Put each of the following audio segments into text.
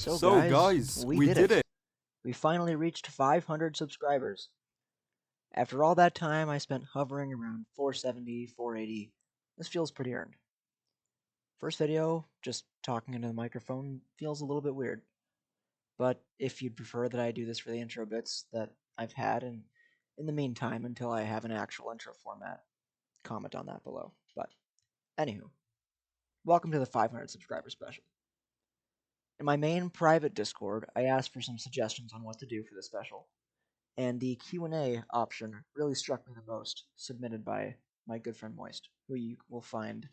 So So, guys, guys, we we did did it. it. We finally reached 500 subscribers. After all that time, I spent hovering around 470, 480. This feels pretty earned. First video, just talking into the microphone, feels a little bit weird. But if you'd prefer that I do this for the intro bits that I've had, and in the meantime, until I have an actual intro format, comment on that below. But, anywho, welcome to the 500 subscriber special. In my main private Discord, I asked for some suggestions on what to do for the special, and the Q&A option really struck me the most, submitted by my good friend Moist, who you will find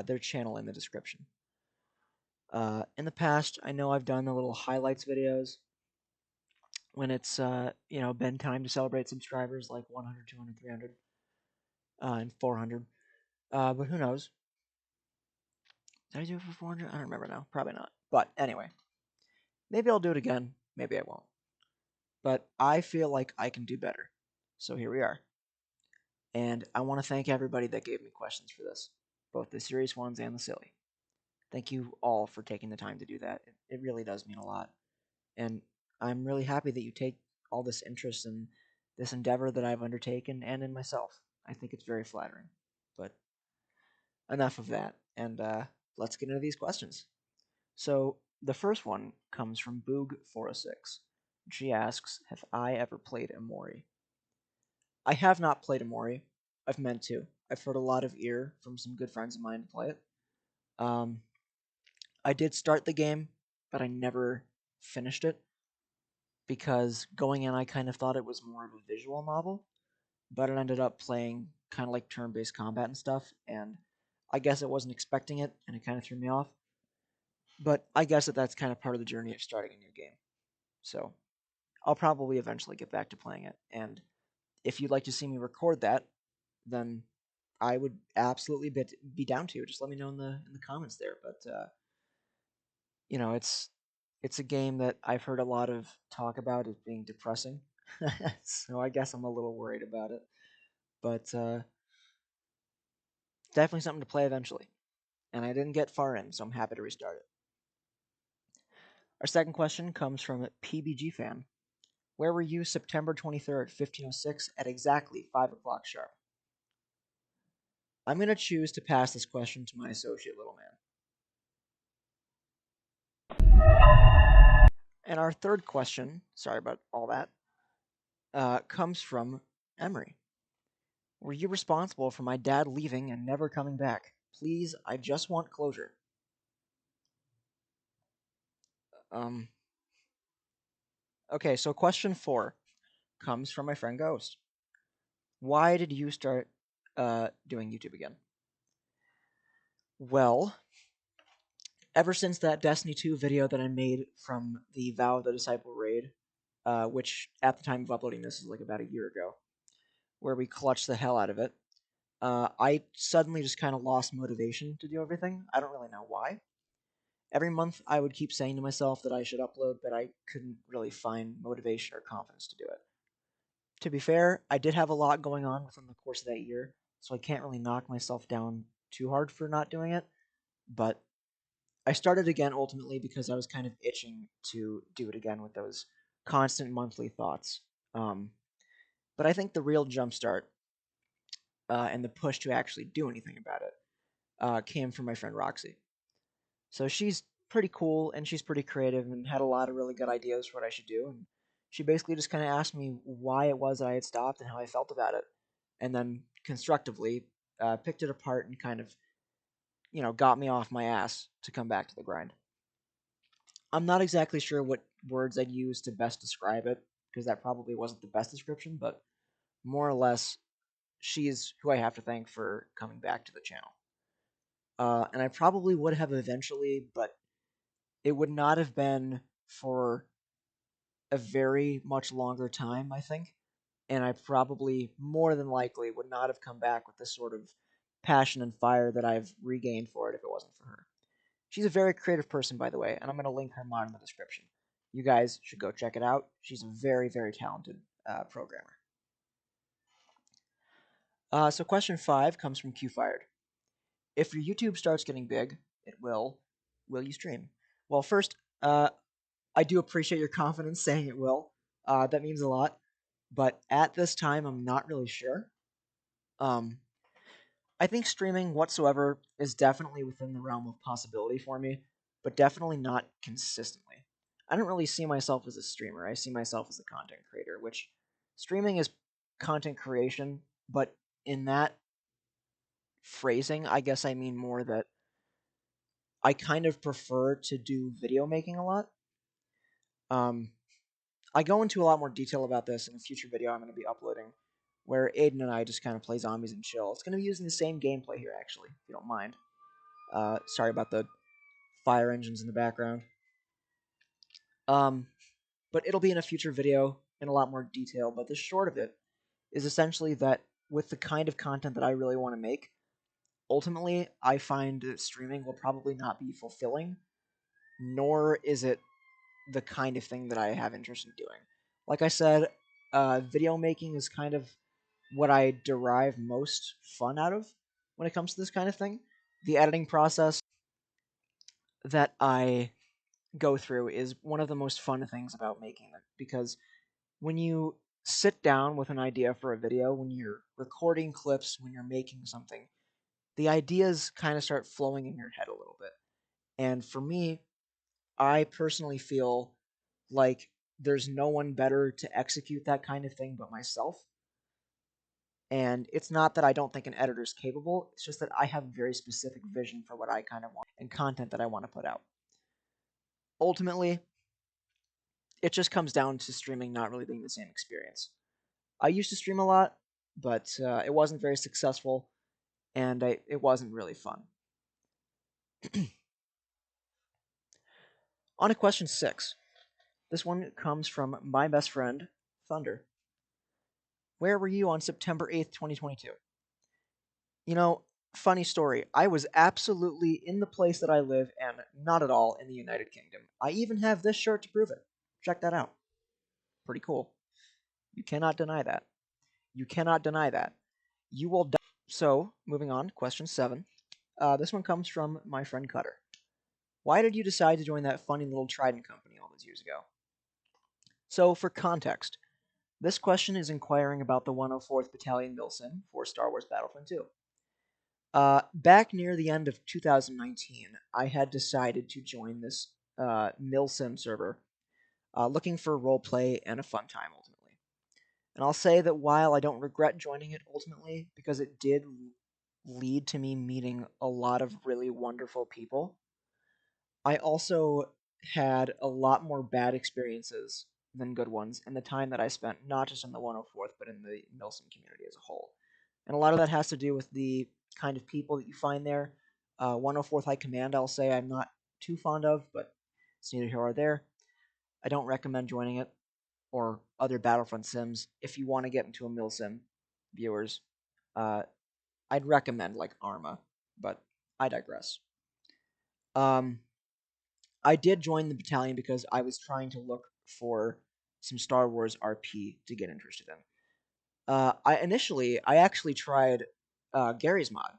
their channel in the description. In the past, I know I've done the little highlights videos when it's been time to celebrate subscribers like 100, 200, 300, and 400. But who knows? Did I do it for 400? I don't remember now. Probably not. But anyway, maybe I'll do it again. Maybe I won't. But I feel like I can do better. So here we are. And I want to thank everybody that gave me questions for this, both the serious ones and the silly. Thank you all for taking the time to do that. It really does mean a lot. And I'm really happy that you take all this interest in this endeavor that I've undertaken and in myself. I think it's very flattering. But enough of that, and let's get into these questions. So the first one comes from Boog406. She asks, have I ever played Amori? I have not played Amori. I've meant to. I've heard a lot of ear from some good friends of mine to play it. Um, I did start the game, but I never finished it because going in, I kind of thought it was more of a visual novel, but it ended up playing kind of like turn-based combat and stuff, and I guess I wasn't expecting it, and it kind of threw me off. But I guess that's kind of part of the journey of starting a new game. So I'll probably eventually get back to playing it, and if you'd like to see me record that, then I would absolutely be down to. Just let me know in the comments there. But it's a game that I've heard a lot of talk about as being depressing, so I guess I'm a little worried about it. But definitely something to play eventually. And I didn't get far in, so I'm happy to restart it. Our second question comes from PBG Fan. Where were you September 23rd, 1506 at exactly 5 o'clock sharp? I'm going to choose to pass this question to my associate, Little Man. And our third question, sorry about all that, comes from Emery. Were you responsible for my dad leaving and never coming back? Please, I just want closure. Okay, so question 4 comes from my friend Ghost. Why did you start doing YouTube again? Well, ever since that Destiny 2 video that I made from the Vow of the Disciple raid, which at the time of uploading this is like about a year ago, where we clutched the hell out of it, I suddenly just kind of lost motivation to do everything. I don't really know why. Every month I would keep saying to myself that I should upload, but I couldn't really find motivation or confidence to do it. To be fair, I did have a lot going on within the course of that year, so I can't really knock myself down too hard for not doing it, but I started again ultimately because I was kind of itching to do it again with those constant monthly thoughts. But I think the real jumpstart and the push to actually do anything about it came from my friend Roxy. So she's pretty cool and she's pretty creative and had a lot of really good ideas for what I should do. And she basically just kind of asked me why it was that I had stopped and how I felt about it, and then constructively picked it apart and kind of got me off my ass to come back to the grind. I'm not exactly sure what words I'd use to best describe it, because that probably wasn't the best description, but more or less, she's who I have to thank for coming back to the channel. And I probably would have eventually, but it would not have been for a very much longer time, I think. And I probably, more than likely, would not have come back with the sort of passion and fire that I've regained for it if it wasn't for her. She's a very creative person, by the way, and I'm going to link her mod in the description. You guys should go check it out. She's a very, very talented programmer. So question 5 comes from QFired. If your YouTube starts getting big, it will you stream? Well, first, Uh, I do appreciate your confidence saying it will. That means a lot. But at this time, I'm not really sure. Um, I think streaming whatsoever is definitely within the realm of possibility for me, but definitely not consistently. I don't really see myself as a streamer. I see myself as a content creator, which streaming is content creation, but in that phrasing, I guess I mean more that I kind of prefer to do video making a lot. Um, I go into a lot more detail about this in a future video I'm going to be uploading, where Aiden and I just kind of play zombies and chill. It's going to be using the same gameplay here, actually, if you don't mind. Sorry about the fire engines in the background. Um, but it'll be in a future video in a lot more detail. But the short of it is essentially that with the kind of content that I really want to make, ultimately, I find that streaming will probably not be fulfilling, nor is it the kind of thing that I have interest in doing. Like I said, video making is kind of what I derive most fun out of when it comes to this kind of thing. The editing process that I go through is one of the most fun things about making it because when you sit down with an idea for a video, when you're recording clips, when you're making something, the ideas kind of start flowing in your head a little bit. And for me, I personally feel like there's no one better to execute that kind of thing but myself. And it's not that I don't think an editor is capable, it's just that I have a very specific vision for what I kind of want and content that I want to put out. Ultimately, it just comes down to streaming not really being the same experience. I used to stream a lot, but it wasn't very successful, and it wasn't really fun. On to question 6. This one comes from my best friend, Thunder. Where were you on September 8th, 2022? You know, funny story. I was absolutely in the place that I live and not at all in the United Kingdom. I even have this shirt to prove it. Check that out. Pretty cool. You cannot deny that. You cannot deny that. You will die. So, moving on, question 7. This one comes from my friend Cutter. Why did you decide to join that funny little Trident company all those years ago? So, for context, this question is inquiring about the 104th Battalion Milsim for Star Wars Battlefront 2. Back near the end of 2019, I had decided to join this Milsim server, looking for roleplay and a fun time ultimately. And I'll say that while I don't regret joining it ultimately, because it did lead to me meeting a lot of really wonderful people, I also had a lot more bad experiences than good ones in the time that I spent, not just in the 104th, but in the Milsim community as a whole. And a lot of that has to do with the kind of people that you find there. 104th High Command, I'll say I'm not too fond of, but it's neither here nor there. I don't recommend joining it or other Battlefront sims. If you want to get into a mil sim, viewers, uh, I'd recommend like Arma, but I digress. Um, I did join the battalion because I was trying to look for some Star Wars RP to get interested in. I actually tried Gary's mod,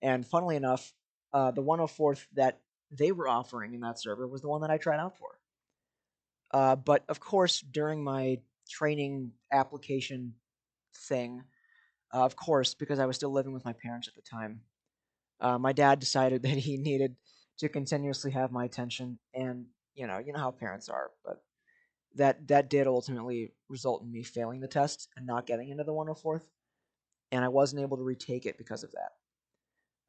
and funnily enough, the 104th that they were offering in that server was the one that I tried out for. But of course, during my training application thing, of course, because I was still living with my parents at the time, my dad decided that he needed to continuously have my attention, and you know how parents are. But that did ultimately result in me failing the test and not getting into the 104th, and I wasn't able to retake it because of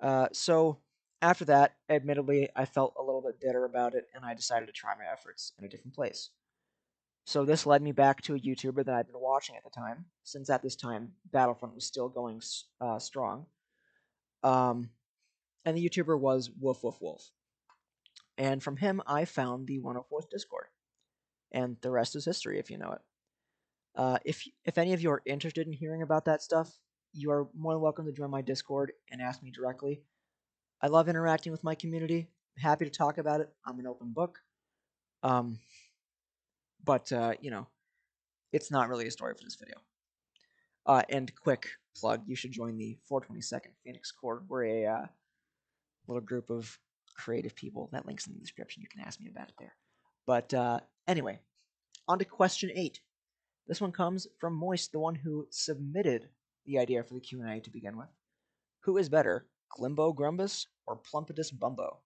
that. So after that, admittedly, I felt a little bit bitter about it, and I decided to try my efforts in a different place. So this led me back to a YouTuber that I'd been watching at the time, since at this time Battlefront was still going strong. Um, and the YouTuber was Woof Woof Wolf. And from him, I found the 104th Discord, and the rest is history, if you know it. If any of you are interested in hearing about that stuff, you are more than welcome to join my Discord and ask me directly. I love interacting with my community. I'm happy to talk about it. I'm an open book. Um, but it's not really a story for this video. And quick plug: you should join the 422nd Phoenix Corps. We're a little group of creative people. That link's in the description. You can ask me about it there. But anyway, on to question 8. This one comes from Moist, the one who submitted the idea for the Q&A to begin with. Who is better, Glimbo Grumbus or Plumpetus Bumbo?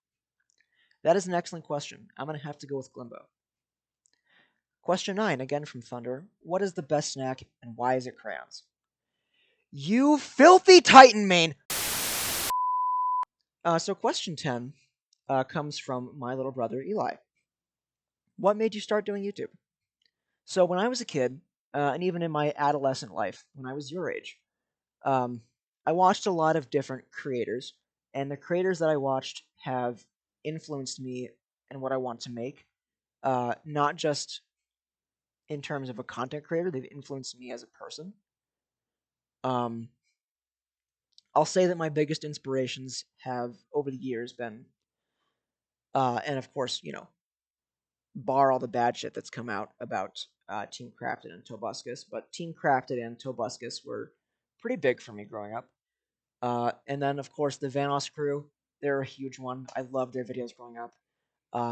That is an excellent question. I'm going to have to go with Glimbo. Question 9, again from Thunder. What is the best snack and why is it crayons? You filthy Titan main! So question 10 comes from my little brother Eli. What made you start doing YouTube? So when I was a kid, and even in my adolescent life, when I was your age, I watched a lot of different creators, and the creators that I watched have influenced me in what I want to make. Not just in terms of a content creator, they've influenced me as a person. I'll say that my biggest inspirations have, over the years, been, and of course, bar all the bad shit that's come out about Team Crafted and Tobuscus, but Team Crafted and Tobuscus were pretty big for me growing up. And then, of course, the Vanos crew, they're a huge one. I loved their videos growing up.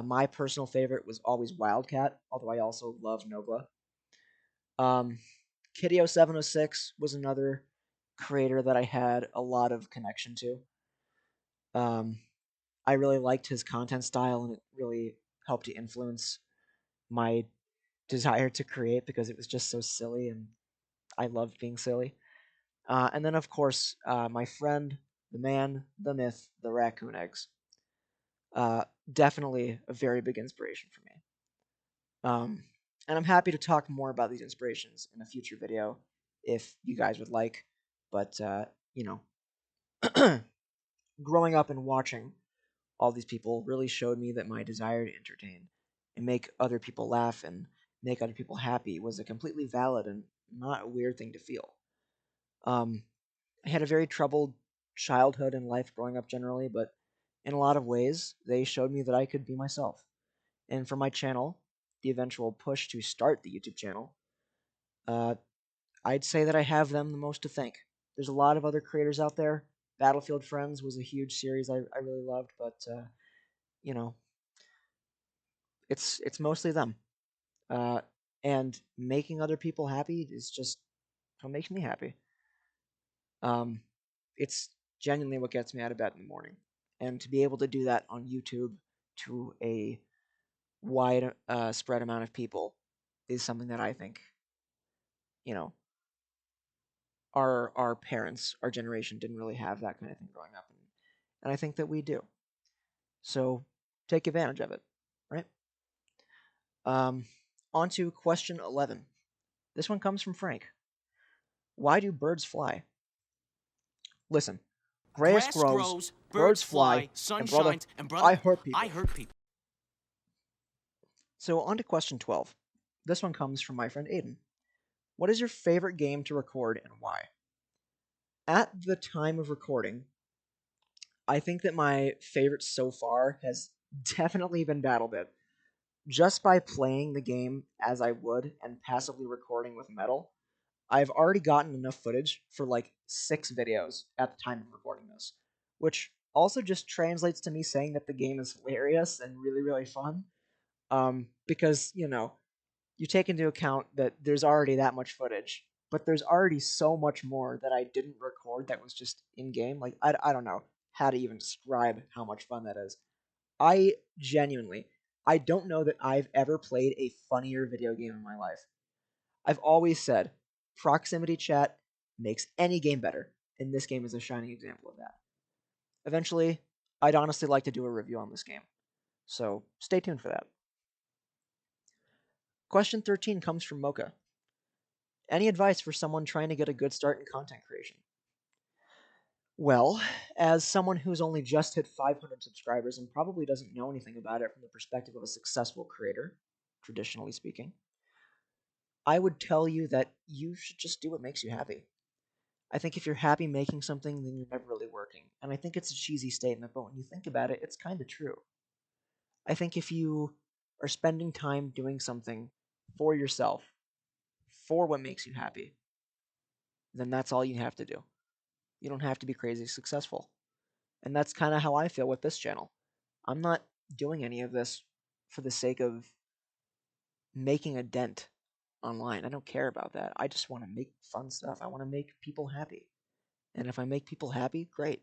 My personal favorite was always Wildcat, although I also love Nogla. Kideo706 was another creator that I had a lot of connection to. I really liked his content style, and it really helped to influence my desire to create because it was just so silly, and I loved being silly. And then, of course, my friend, the man, the myth, the raccoon eggs. Definitely a very big inspiration for me. And I'm happy to talk more about these inspirations in a future video if you guys would like. But, growing up and watching all these people really showed me that my desire to entertain and make other people laugh and make other people happy was a completely valid and not a weird thing to feel. I had a very troubled childhood and life growing up generally, but in a lot of ways, they showed me that I could be myself. And for my channel, the eventual push to start the YouTube channel, I'd say that I have them the most to thank. There's a lot of other creators out there. Battlefield Friends was a huge series I really loved, but you know, it's mostly them. And making other people happy is just what makes me happy. It's genuinely what gets me out of bed in the morning, and to be able to do that on YouTube to a wide spread amount of people is something that I think, you know, our parents, our generation didn't really have that kind of thing growing up, and I think that we do. So take advantage of it, right? On to question 11. This one comes from Frank. Why do birds fly? Listen, grass grows, birds fly, sun shines, and brother, I hurt people. So on to question 12. This one comes from my friend Aiden. What is your favorite game to record and why? At the time of recording, I think that my favorite so far has definitely been BattleBit. Just by playing the game as I would and passively recording with Metal, I've already gotten enough footage for like 6 videos at the time of recording this, which also just translates to me saying that the game is hilarious and really, really fun. Because, you take into account that there's already that much footage, but there's already so much more that I didn't record that was just in game. Like, I don't know how to even describe how much fun that is. I don't know that I've ever played a funnier video game in my life. I've always said proximity chat makes any game better, and this game is a shining example of that. Eventually, I'd honestly like to do a review on this game, so stay tuned for that. Question 13 comes from Mocha. Any advice for someone trying to get a good start in content creation? Well, as someone who's only just hit 500 subscribers and probably doesn't know anything about it from the perspective of a successful creator, traditionally speaking, I would tell you that you should just do what makes you happy. I think if you're happy making something, then you're never really working. And I think it's a cheesy statement, but when you think about it, it's kind of true. I think if you are spending time doing something for yourself, for what makes you happy, then that's all you have to do. You don't have to be crazy successful. And that's kind of how I feel with this channel. I'm not doing any of this for the sake of making a dent online. I don't care about that. I just want to make fun stuff. I want to make people happy. And if I make people happy, great.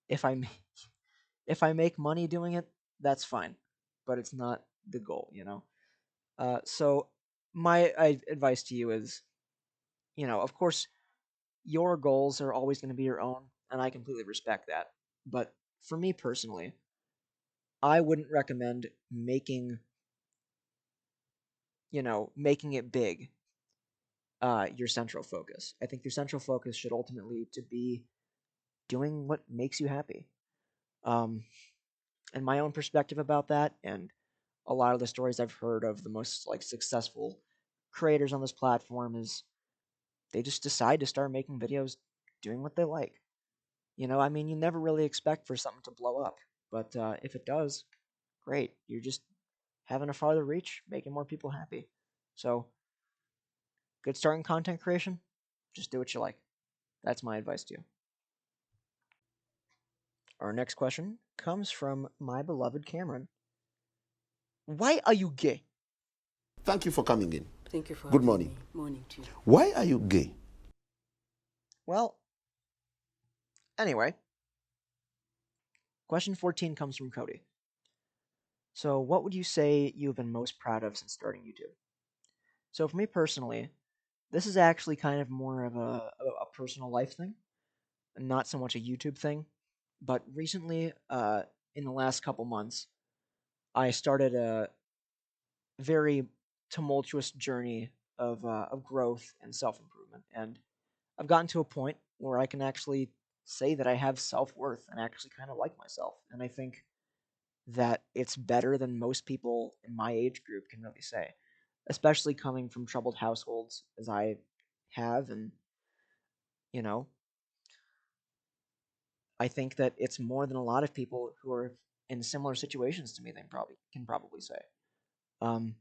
If I if I make money doing it, that's fine. But it's not the goal, you know. So my advice to you is, of course, your goals are always going to be your own, and I completely respect that. But for me personally, I wouldn't recommend making it big your central focus. I think your central focus should ultimately to be doing what makes you happy. Um, and my own perspective about that, and a lot of the stories I've heard of the most like successful creators on this platform is they just decide to start making videos doing what they like. I mean, you never really expect for something to blow up, but if it does, great. You're just having a farther reach, making more people happy. So, good starting content creation. Just do what you like. That's my advice to you. Our next question comes from my beloved Cameron. Why are you gay? Thank you for coming in. Thank you for Good having morning. me. Morning to you. Why are you gay? Well, anyway, question 14 comes from Cody. So, what would you say you've been most proud of since starting YouTube? So, for me personally, this is actually kind of more of a personal life thing, not so much a YouTube thing. But recently, in the last couple months, I started a very tumultuous journey of growth and self improvement, and I've gotten to a point where I can actually say that I have self worth and actually kind of like myself, and I think that it's better than most people in my age group can really say, especially coming from troubled households as I have, and you know, I think that it's more than a lot of people who are in similar situations to me they probably say. Um,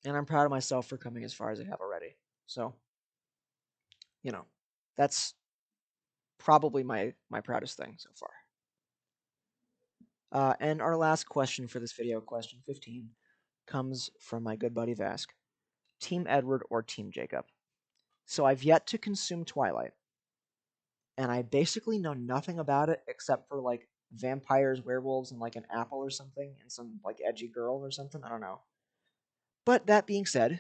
and I'm proud of myself for coming as far as I have already. So, you know, that's probably my proudest thing so far. And our last question for this video, question 15, comes from my good buddy Vask. Team Edward or Team Jacob? So I've yet to consume Twilight, and I basically know nothing about it except for like vampires, werewolves, and like an apple or something, and some like edgy girl or something. I don't know. But that being said,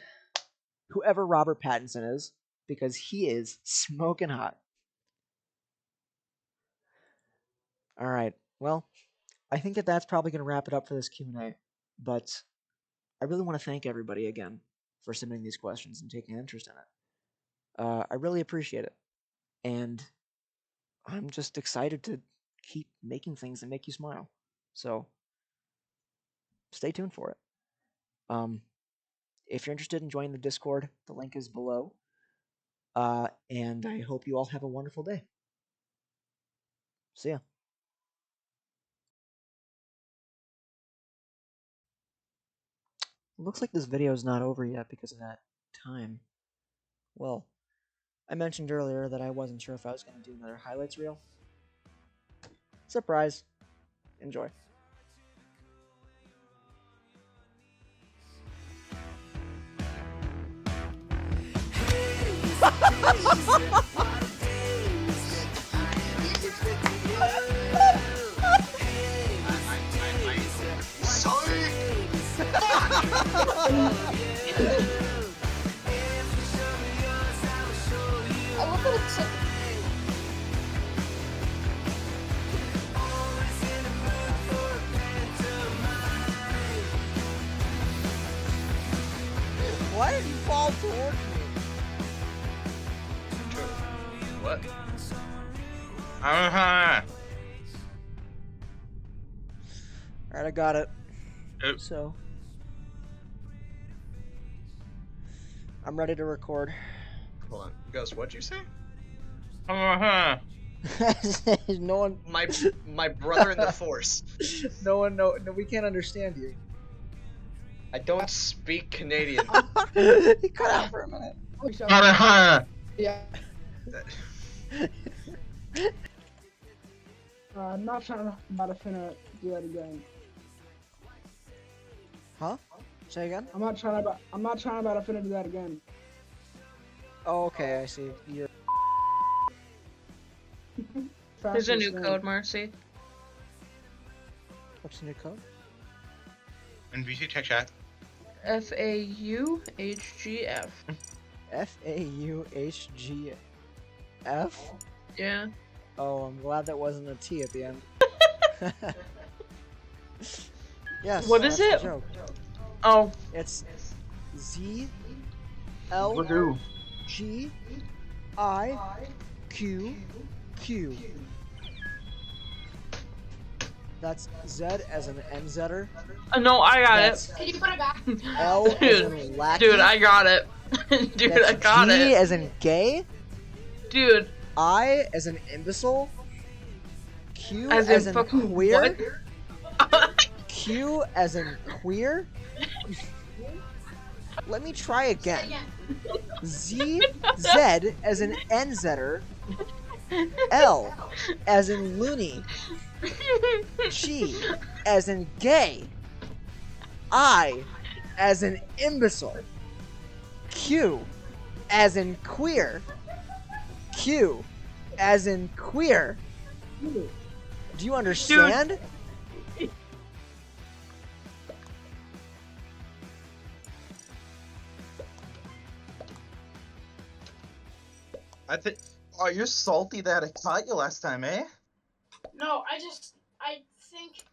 whoever Robert Pattinson is, because he is smoking hot. All right. Well, I think that that's probably going to wrap it up for this Q&A. But I really want to thank everybody again for submitting these questions and taking an interest in it. I really appreciate it. And I'm just excited to keep making things that make you smile. So stay tuned for it. If you're interested in joining the Discord, the link is below. And I hope you all have a wonderful day. See ya. Looks like this video is not over yet because of that time. Well, I mentioned earlier that I wasn't sure if I was going to do another highlights reel. Surprise. Enjoy. I love that it's so Why did you fall towards me? What? Alright, I got it. Oops. So, I'm ready to record. Hold on. Gus, what'd you say? No one. My brother in the Force. No, we can't understand you. I don't speak Canadian. He cut out for a minute. yeah. I'm not trying to about to finna do that again. Huh? Say again? I'm not trying to finna do that again. Oh, okay, I see. You're There's a new Fastest code, Marcy. what's the new code? And VC check chat. FAUHGF. FAUHGF? Yeah. Oh, I'm glad that wasn't a T at the end. Yes. What is that's the it? joke. Oh. It's Z L Ladoo. G I Q Q. That's Z as an NZer. No, I got That's it. Can you put it back? L as in lackey. Dude, I got it. Dude, That's I got G it. as in gay. Dude. I as in imbecile. Q As in fucking queer. what? Q as in queer. Let me try again. Z as in NZer. L as in loony. G as in gay. I as in imbecile. Q as in queer. Q as in queer. Do you understand? I think. Oh, you're salty that I caught you last time, eh? No, I think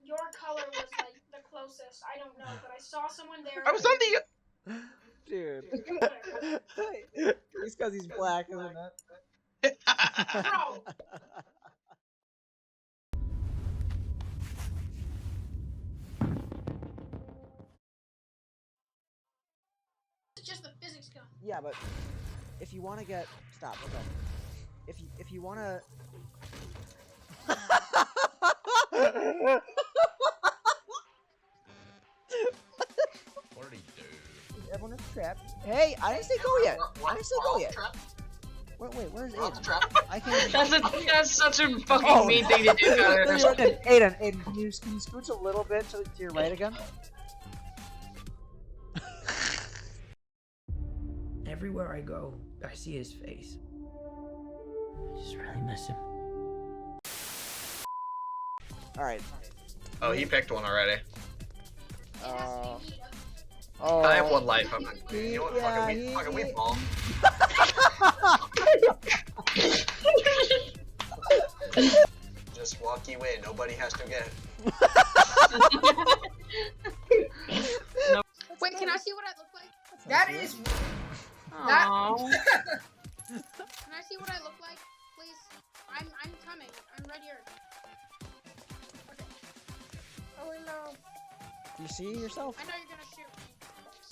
your color was like the closest. I don't know, but I saw someone there. I was on the. Dude. It's because he's black, isn't it? Bro, it's just the physics gun. Yeah, but if you want to get stop, okay. If you want to. What did he do? Everyone is trapped. Hey, I didn't say go yet. I didn't say go yet. Wait, where's Aiden? I can't. That's such a fucking mean thing to do, Connor. Aiden, can you scooch a little bit to your right again? Everywhere I go, I see his face. I just really miss him. Alright. Oh, he picked one already. Oh. I have one life. I'm not. He- You know what? yeah, Fucking we he- ball. Just walk you in. Nobody has to get. Wait, can I see what I look like? That is. Aww. Can I see what I look like, please? I'm coming. I'm right here. Okay. Oh no. Do you see yourself? I know you're gonna shoot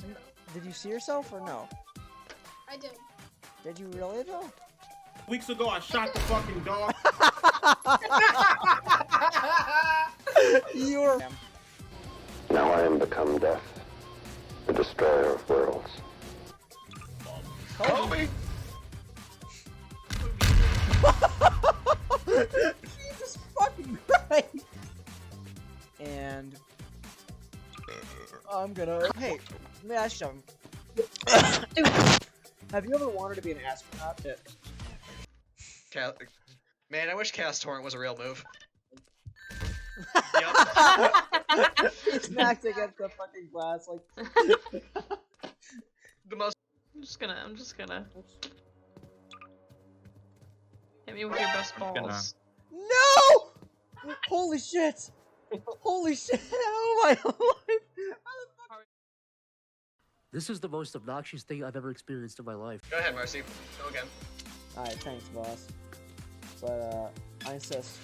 me. Did you see yourself or no? I did. Did you really though? Weeks ago, I shot the fucking dog. You're. Now I am become death, the destroyer of worlds. Kobe. Jesus fucking Christ! And I'm gonna. Hey, let me ask you something. Have you ever wanted to be an astronaut? Man, I wish Chaos Torrent was a real move. He smacked against the fucking glass like. The most. I'm just gonna. Hit me with your best balls. No! Holy shit! Holy shit! Oh my life! This is the most obnoxious thing I've ever experienced in my life. Go ahead, Marcy. Go again. Alright, thanks, boss. But, I insist.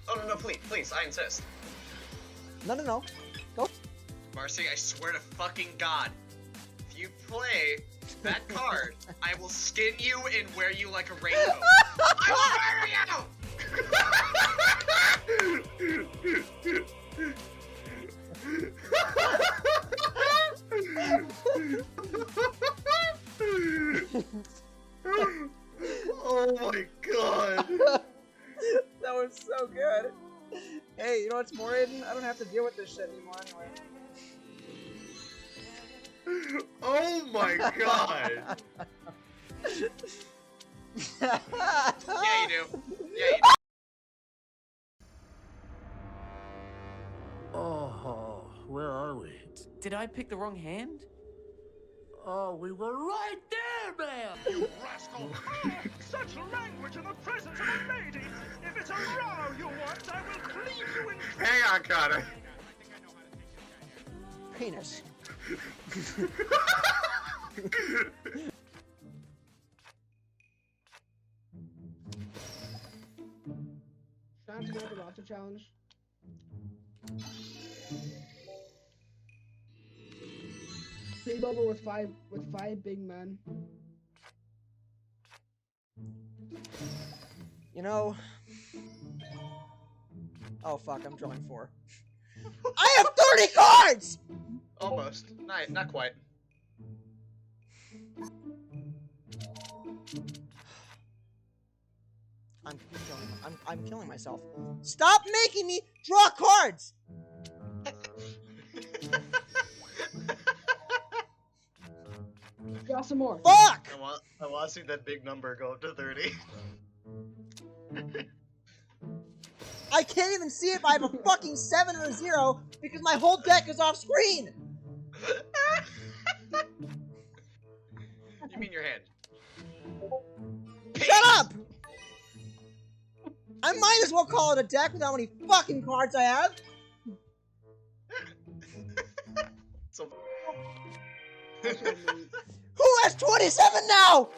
Oh no, please, I insist. No. Go. Marcy, I swear to fucking God, if you play that card, I will skin you and wear you like a rainbow. I will murder you! Oh my god. That was so good. Hey, you know what's more, Aiden? I don't have to deal with this shit anymore anyway. Oh my god! Yeah, you do. Yeah, you do. Oh, where are we? Did I pick the wrong hand? Oh, we were right there, man! You rascal! Such language in the presence of a lady! If it's a row you want, I will clean you in... Hang on, Connor. Penis. Trying to make a lobster challenge. Sleepover with five big men. You know. Oh fuck! I'm drawing 4. I have 30 cards. Almost. Not quite. I'm killing myself. Stop making me draw cards. Draw some more. Fuck! I want to see that big number go up to 30. I can't even see if I have a fucking 7 or a 0 because my whole deck is off screen. You mean your hand? Shut up! I might as well call it a deck with how many fucking cards I have. So. Who has 27 now?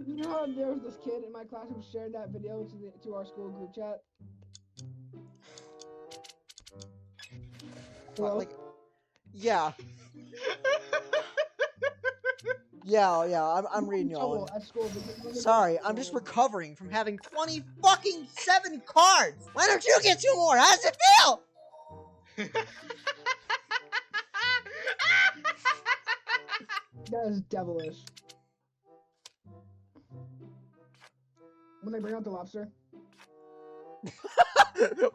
You know how there was this kid in my class who shared that video to our school group chat? Hello? Like, yeah. Yeah, I'm reading you all. Sorry, I'm just recovering from having 20 fucking 7 cards. Why don't you get 2 more? How does it feel? That is devilish. When they bring out the lobster.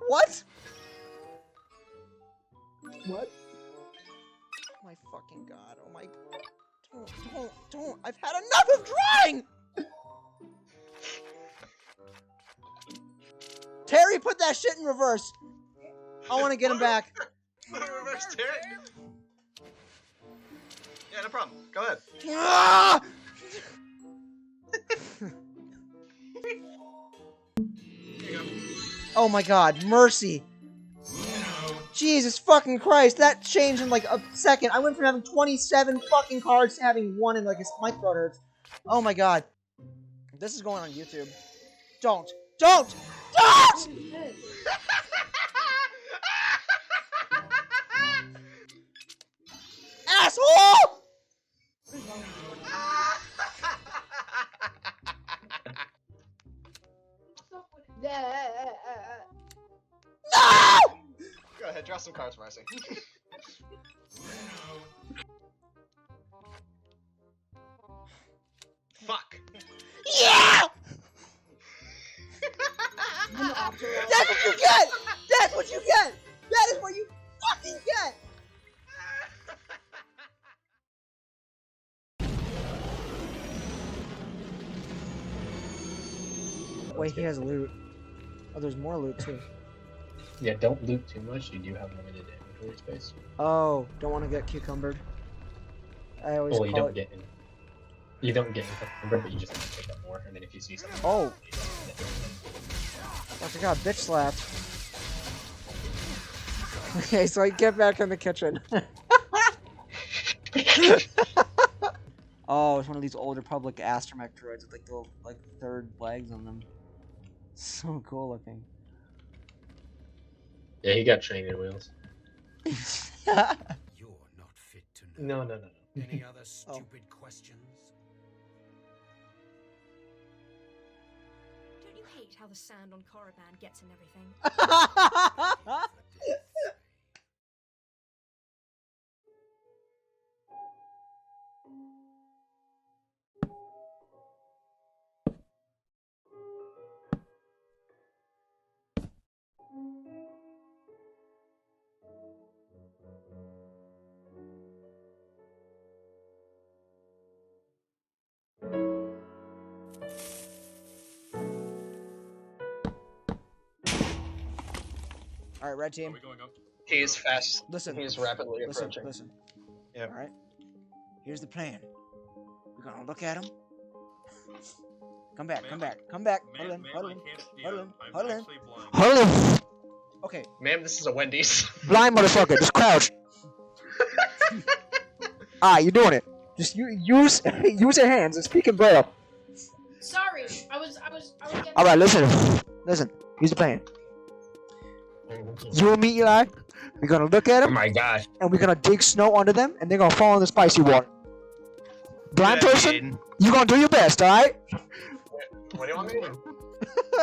What? What? Oh my fucking god. Oh my... Don't. I've had enough of drawing! Terry, put that shit in reverse. I want to get him back. Reverse Terry? Yeah, no problem. Go ahead. Ah! Here you go. Oh my god, mercy. Jesus fucking Christ, that changed in like a second. I went from having 27 fucking cards to having 1 and like my throat hurts. Oh my god. This is going on YouTube. Don't! Asshole! No! Go ahead, draw some cards, Marcy. Fuck. Yeah! That's what you get! That's what you get! That is what you fucking get! Wait, he has loot. Oh, there's more loot too. Yeah, don't loot too much. You do have limited inventory space. Oh, don't want to get cucumbered. I always Well, you call don't it... get encumbered, but you just have to pick up more, and then if you see something... Oh! I forgot, bitch slapped. Okay, so I get back in the kitchen. Oh, it's one of these old Republic astromech droids with like little, like, 3rd legs on them. So cool looking. Yeah, he got training wheels. You're not fit to know. No. Any other stupid questions? Don't you hate how the sand on Korriban gets in everything? All right, red team. He's fast. Listen. He's rapidly Listen. approaching. Listen. Yeah. All right. Here's the plan. We're gonna look at him. Come back. Come back. Come back. Huddle in. Huddle in. Huddle in. Huddle in. Huddle in. Okay. Ma'am, this is a Wendy's. Blind motherfucker. Just crouch. You're doing it. Just use your hands and speak in braille. Sorry, I was getting. All right, listen. Here's the plan. You and me, Eli, we're gonna look at them. Oh my god. And we're gonna dig snow under them, and they're gonna fall in the spicy water. Blind person, you gonna do your best, all right? What do you want me to do?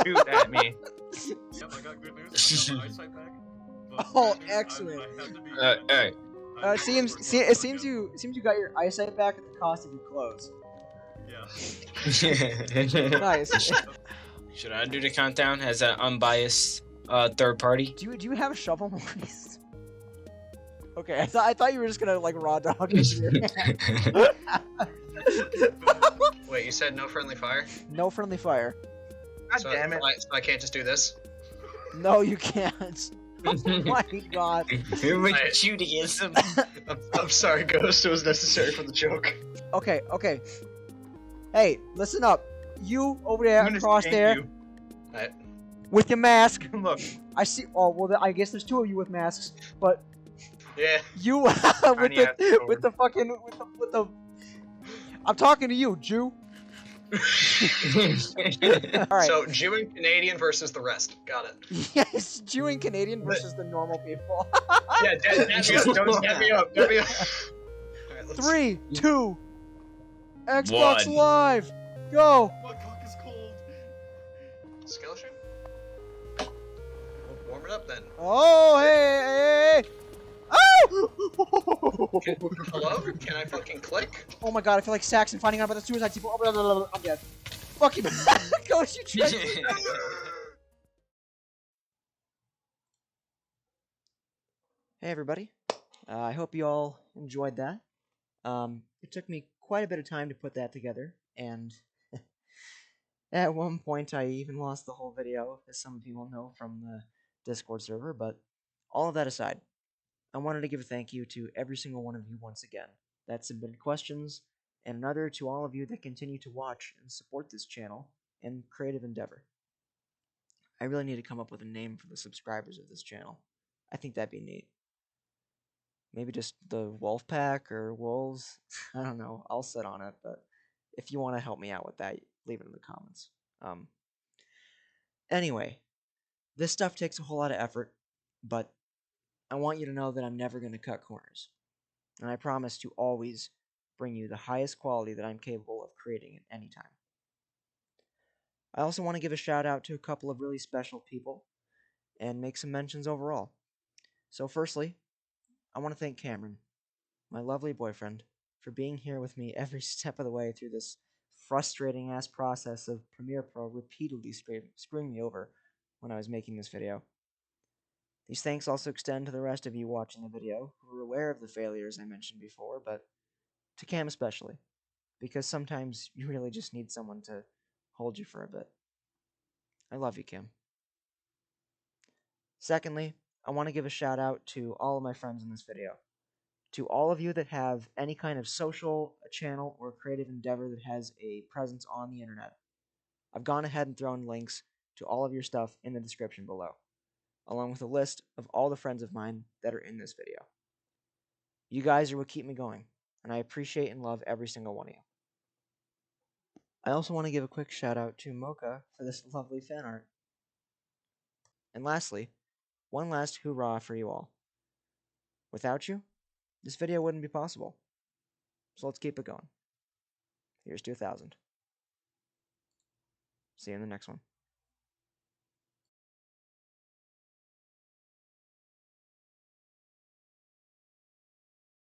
Shoot at me. Yep, I got good news. I got my eyesight back. Oh, excellent. Alright. It seems you got your eyesight back at the cost of your clothes. Yeah. Nice. Should I do the countdown as an unbiased third party? Do you have a shovel, Maurice? Okay, I thought you were just gonna like raw dog into your hand. Wait, you said no friendly fire? No friendly fire. God damn it. So I can't just do this? No, you can't. Oh my god. Who would you shoot against him? I'm sorry, Ghost. It was necessary for the joke. Okay. Hey, listen up. You over there across there with your mask. Look. I see. Oh well, I guess there's two of you with masks, but yeah, you with the fucking. I'm talking to you, Jew. All right. So Jew and Canadian versus the rest. Got it. Yes, Jew and Canadian versus the normal people. Yeah, dab me up. Dab me up. Right, 3, 2, Xbox Live, go. My cock is cold. Skill shoot? Warm it up then. Oh, hey. Oh! Hello? Can I fucking click? Oh my god, I feel like Saxon finding out about the suicide people. I'm dead. Fuck you. Go shoot you. Hey everybody. I hope you all enjoyed that. It took me quite a bit of time to put that together, and at one point I even lost the whole video, as some people know from the Discord server, but all of that aside, I wanted to give a thank you to every single one of you once again that submitted questions, and another to all of you that continue to watch and support this channel and creative endeavor. I really need to come up with a name for the subscribers of this channel. I think that'd be neat. Maybe just the Wolf Pack or Wolves. I don't know. I'll sit on it, but if you want to help me out with that, leave it in the comments. Anyway, this stuff takes a whole lot of effort, but I want you to know that I'm never going to cut corners. And I promise to always bring you the highest quality that I'm capable of creating at any time. I also want to give a shout out to a couple of really special people and make some mentions overall. So firstly, I want to thank Cameron, my lovely boyfriend, for being here with me every step of the way through this frustrating ass process of Premiere Pro repeatedly screwing me over when I was making this video. These thanks also extend to the rest of you watching the video who are aware of the failures I mentioned before, but to Cam especially, because sometimes you really just need someone to hold you for a bit. I love you, Kim. Secondly, I want to give a shout out to all of my friends in this video. To all of you that have any kind of social, a channel, or creative endeavor that has a presence on the internet. I've gone ahead and thrown links to all of your stuff in the description below, along with a list of all the friends of mine that are in this video. You guys are what keep me going, and I appreciate and love every single one of you. I also want to give a quick shout out to Mocha for this lovely fan art. And lastly, one last hoorah for you all. Without you, this video wouldn't be possible. So let's keep it going. Here's 2000. See you in the next one.